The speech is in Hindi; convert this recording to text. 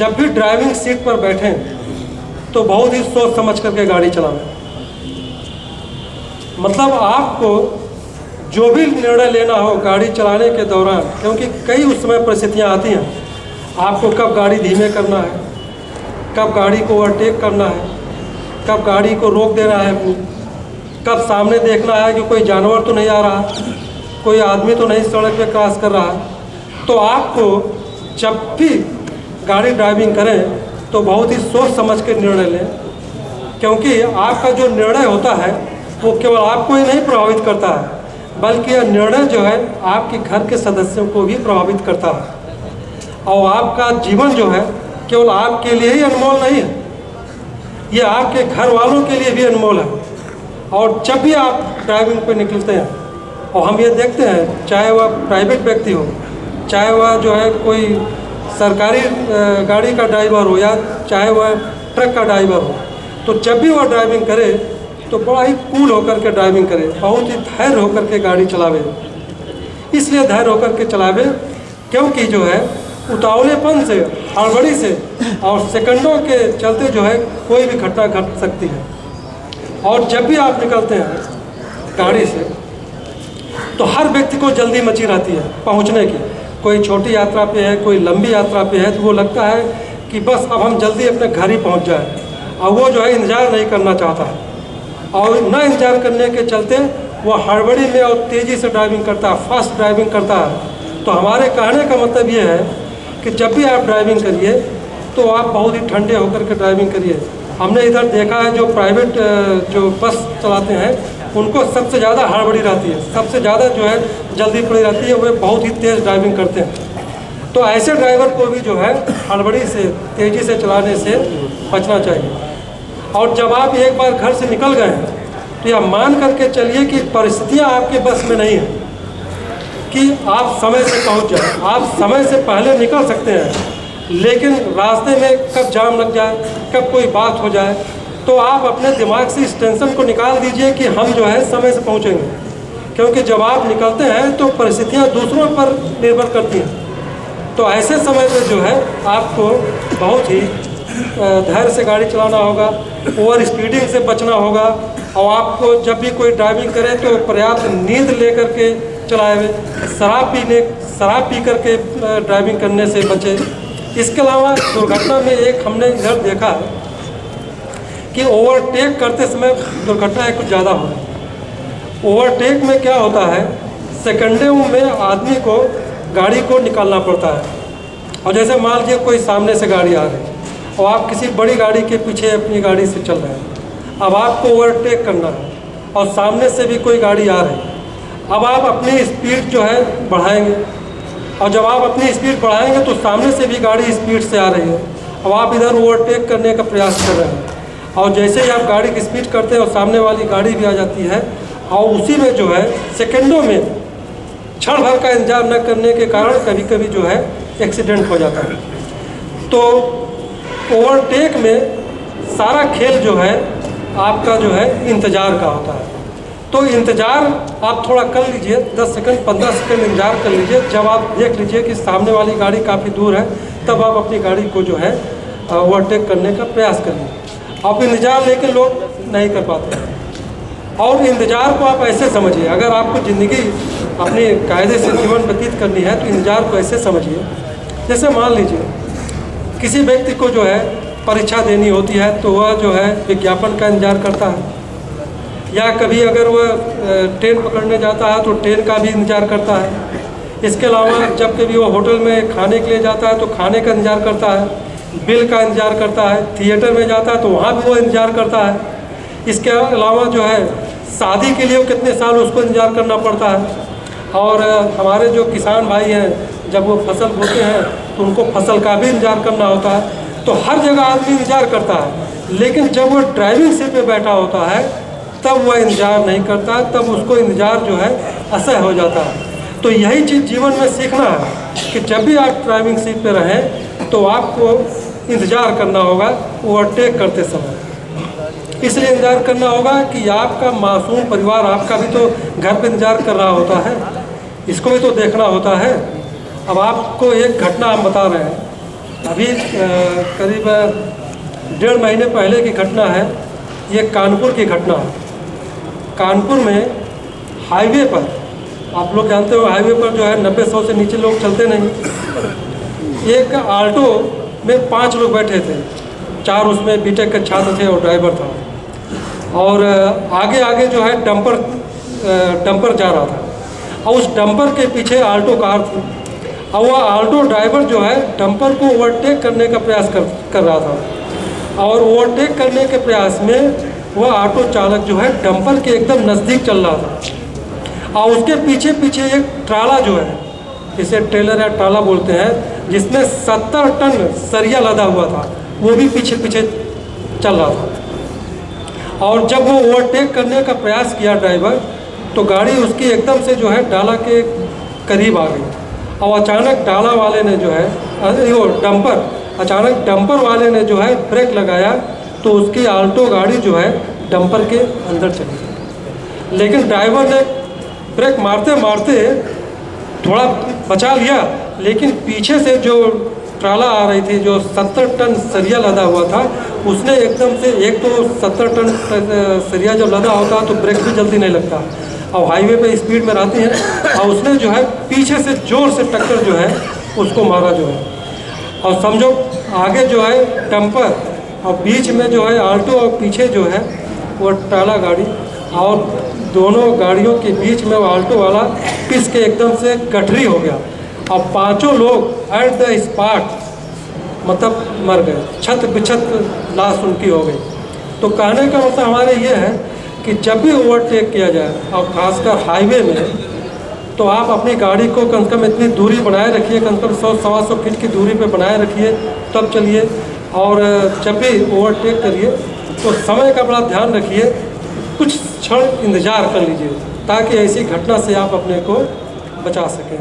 जब भी ड्राइविंग सीट पर बैठें तो बहुत ही सोच समझ करके गाड़ी चलाएं। मतलब आपको जो भी निर्णय लेना हो गाड़ी चलाने के दौरान, क्योंकि कई उस समय परिस्थितियाँ आती हैं, आपको कब गाड़ी धीमे करना है, कब गाड़ी को ओवरटेक करना है, कब गाड़ी को रोक देना है अपनी, कब सामने देखना है कि कोई जानवर तो नहीं आ रहा, कोई आदमी तो नहीं सड़क पे क्रॉस कर रहा है। तो आपको जब भी गाड़ी ड्राइविंग करें तो बहुत ही सोच समझ के निर्णय लें, क्योंकि आपका जो निर्णय होता है वो केवल आपको ही नहीं प्रभावित करता है, बल्कि यह निर्णय जो है आपके घर के सदस्यों को भी प्रभावित करता है। और आपका जीवन जो है केवल आपके लिए ही अनमोल नहीं है, ये आपके घर वालों के लिए भी अनमोल है। और जब भी आप ड्राइविंग पर निकलते हैं, और हम ये देखते हैं चाहे वह प्राइवेट व्यक्ति हो, चाहे वह जो है कोई सरकारी गाड़ी का ड्राइवर हो, या चाहे वह ट्रक का ड्राइवर हो, तो जब भी वह ड्राइविंग करे तो बड़ा ही कूल होकर के ड्राइविंग करे, बहुत ही धैर्य होकर के गाड़ी चलावे। इसलिए धैर्य होकर के चलावे क्योंकि जो है उतावलेपन से, हड़बड़ी से और सेकंडों के चलते जो है कोई भी घटना घट सकती है। और जब भी आप निकलते हैं गाड़ी से तो हर व्यक्ति को जल्दी मची रहती है पहुंचने की। कोई छोटी यात्रा पे है, कोई लंबी यात्रा पे है, तो वो लगता है कि बस अब हम जल्दी अपने घर ही पहुंच जाए, और वो जो है इंतज़ार नहीं करना चाहता है। और न इंतज़ार करने के चलते वो हड़बड़ी में और तेज़ी से ड्राइविंग करता है, फास्ट ड्राइविंग करता है। तो हमारे कहने का मतलब ये है कि जब भी आप ड्राइविंग करिए तो आप बहुत ही ठंडे होकर के ड्राइविंग करिए। हमने इधर देखा है जो प्राइवेट जो बस चलाते हैं उनको सबसे ज़्यादा हड़बड़ी रहती है, सबसे ज़्यादा जो है जल्दी पड़ी रहती है, वे बहुत ही तेज़ ड्राइविंग करते हैं। तो ऐसे ड्राइवर को भी जो है हड़बड़ी से, तेज़ी से चलाने से बचना चाहिए। और जब आप एक बार घर से निकल गए हैं तो यह मान करके चलिए कि परिस्थितियाँ आपके बस में नहीं है कि आप समय से पहुंच जाए। आप समय से पहले निकल सकते हैं, लेकिन रास्ते में कब जाम लग जाए, कब कोई बात हो जाए, तो आप अपने दिमाग से इस टेंशन को निकाल दीजिए कि हम जो है समय से पहुंचेंगे। क्योंकि जब आप निकलते हैं तो परिस्थितियाँ दूसरों पर निर्भर करती हैं। तो ऐसे समय पे जो है आपको बहुत ही धैर्य से गाड़ी चलाना होगा, ओवर स्पीडिंग से बचना होगा। और आपको जब भी कोई ड्राइविंग करे तो पर्याप्त नींद लेकर के चलाए, शराब पी करके ड्राइविंग करने से बचे। इसके अलावा दुर्घटना में एक हमने इधर देखा है कि ओवरटेक करते समय दुर्घटनाएं कुछ ज़्यादा हो रही। ओवरटेक में क्या होता है, सेकंडों में आदमी को गाड़ी को निकालना पड़ता है। और जैसे मान लीजिए कोई सामने से गाड़ी आ रही है और आप किसी बड़ी गाड़ी के पीछे अपनी गाड़ी से चल रहे हैं, अब आपको ओवरटेक करना है और सामने से भी कोई गाड़ी आ रही है। अब आप अपनी स्पीड जो है बढ़ाएंगे, और जब आप अपनी स्पीड बढ़ाएंगे तो सामने से भी गाड़ी स्पीड से आ रही है। अब आप इधर ओवरटेक करने का प्रयास कर रहे हैं, और जैसे ही आप गाड़ी की स्पीड करते हैं और सामने वाली गाड़ी भी आ जाती है, और उसी में जो है सेकंडों में क्षण भर का इंतजार न करने के कारण कभी कभी जो है एक्सीडेंट हो जाता है। तो ओवरटेक में सारा खेल जो है आपका जो है इंतज़ार का होता है। तो इंतज़ार आप थोड़ा कर लीजिए, 10 सेकंड 15 सेकंड इंतज़ार कर लीजिए। जब आप देख लीजिए कि सामने वाली गाड़ी काफ़ी दूर है, तब आप अपनी गाड़ी को जो है ओवरटेक करने का प्रयास करिए। आप इंतज़ार लेके लोग नहीं कर पाते हैं। और इंतज़ार को आप ऐसे समझिए, अगर आपको ज़िंदगी अपने कायदे से जीवन व्यतीत करनी है तो इंतज़ार को ऐसे समझिए, जैसे मान लीजिए किसी व्यक्ति को जो है परीक्षा देनी होती है तो वह जो है विज्ञापन का इंतज़ार करता है, या कभी अगर वह ट्रेन पकड़ने जाता है तो ट्रेन का भी इंतज़ार करता है। इसके अलावा जब कभी वो होटल में खाने के लिए जाता है तो खाने का इंतज़ार करता है, बिल का इंतज़ार करता है, थिएटर में जाता है तो वहाँ भी वो इंतज़ार करता है। इसके अलावा जो है शादी के लिए वो कितने साल उसको इंतज़ार करना पड़ता है। और हमारे जो किसान भाई हैं जब वो फसल बोते हैं तो उनको फसल का भी इंतज़ार करना होता है। तो हर जगह आदमी इंतज़ार करता है, लेकिन जब वो ड्राइविंग सीट पे बैठा होता है तब वह इंतज़ार नहीं करता, तब उसको इंतज़ार जो है असह्य हो जाता है। तो यही चीज़ जीवन में सीखना है कि जब भी आप ड्राइविंग सीट पे रहें तो आपको इंतज़ार करना होगा ओवरटेक करते समय। इसलिए इंतज़ार करना होगा कि आपका मासूम परिवार आपका भी तो घर पे इंतज़ार कर रहा होता है, इसको भी तो देखना होता है। अब आपको एक घटना हम बता रहे हैं अभी करीब 1.5 महीने पहले की घटना है। ये कानपुर की घटना है। कानपुर में हाईवे पर, आप लोग जानते हो हाईवे पर जो है 90-100 से नीचे लोग चलते नहीं। एक ऑल्टो में 5 लोग बैठे थे, 4 उसमें बीटेक के छात्र थे और ड्राइवर था। और आगे आगे जो है डंपर जा रहा था और उस डंपर के पीछे ऑल्टो कार थी और वह ऑल्टो ड्राइवर जो है डंपर को ओवरटेक करने का प्रयास कर रहा था। और ओवरटेक करने के प्रयास में वह ऑटो चालक जो है डंपर के एकदम नज़दीक चल रहा था और उसके पीछे पीछे एक ट्राला जो है, इसे ट्रेलर या ट्राला बोलते हैं, जिसमें 70 टन सरिया लदा हुआ था, वो भी पीछे पीछे चल रहा था। और जब वो ओवरटेक करने का प्रयास किया ड्राइवर, तो गाड़ी उसकी एकदम से जो है डाला के करीब आ गई और अचानक डाला वाले ने जो है वो अचानक डंपर वाले ने जो है ब्रेक लगाया तो उसकी ऑल्टो गाड़ी जो है डंपर के अंदर चली गई। लेकिन ड्राइवर ने ब्रेक मारते मारते थोड़ा बचा लिया, लेकिन पीछे से जो ट्राला आ रही थी जो 70 टन सरिया लदा हुआ था, उसने एकदम से, एक तो 70 टन सरिया जब लदा होता तो ब्रेक भी जल्दी नहीं लगता और हाईवे पे स्पीड में रहती है, और उसने जो है पीछे से ज़ोर से टक्कर जो है उसको मारा जो है। और समझो आगे जो है डंपर और बीच में जो है ऑल्टो और पीछे जो है वो ट्राला गाड़ी, और दोनों गाड़ियों के बीच में वो ऑल्टो वाला पिस के एकदम से गठरी हो गया और 5 लोग एट द स्पॉट मतलब मर गए, छत बिछत लाश उनकी हो गई। तो कहने का मतलब हमारे ये है कि जब भी ओवरटेक किया जाए और खासकर हाईवे में, तो आप अपनी गाड़ी को कम से कम इतनी दूरी बनाए रखिए, कम से कम 100-125 फीट की दूरी पे बनाए रखिए, तब चलिए। और जब भी ओवरटेक करिए तो समय का बड़ा ध्यान रखिए, कुछ क्षण इंतज़ार कर लीजिए ताकि ऐसी घटना से आप अपने को बचा सकें।